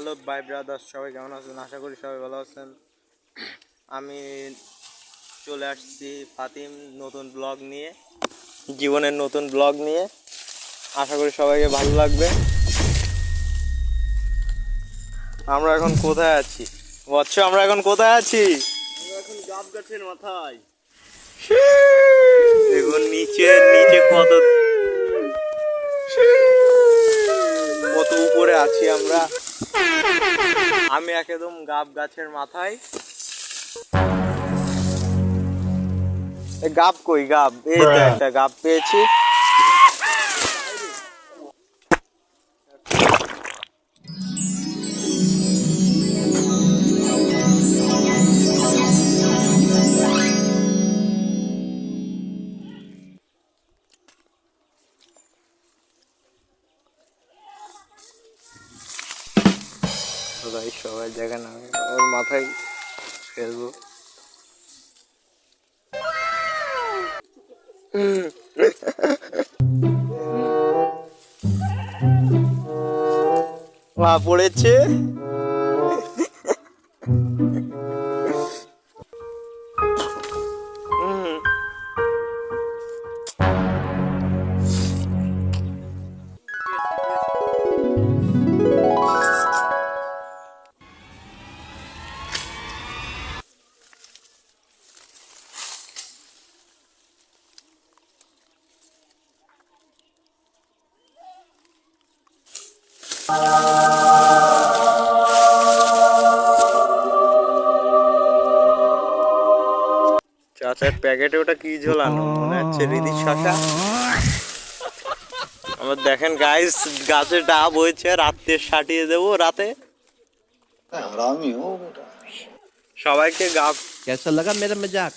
Hello bye brothers, সবাই কেমন আছেন? আশা করি সবাই ভালো আছেন। আমি চলে আসছি ফাতিম নতুন ব্লগ নিয়ে, জীবনের নতুন ব্লগ নিয়ে। আশা করি সবাইকে ভালো লাগবে। আমরা এখন কোথায় আছি বৎস? আমরা এখন কোথায় আছি? এখন গাব গাছের মাথায়। দেখুন নিচে নিচে কত কত উপরে আছি আমরা। আমি একদম গাব গাছের মাথায়। গাব কই? গাব এই তো একটা গাব পেয়েছি। ভাই সবাই দেখেন, আমি ওর মাথায় ফেলবো। মা পড়েছে। চাচার প্যাকেটে ওটা কি ঝোলানো? মনে হচ্ছে রিদির শশা। আমার দেখেন গাইস, গাছে ডাব হয়েছে, রাত্রে সাটিয়ে দেবো রাতে। সবাইকে গাব कैसा लगा मेरा मजाक?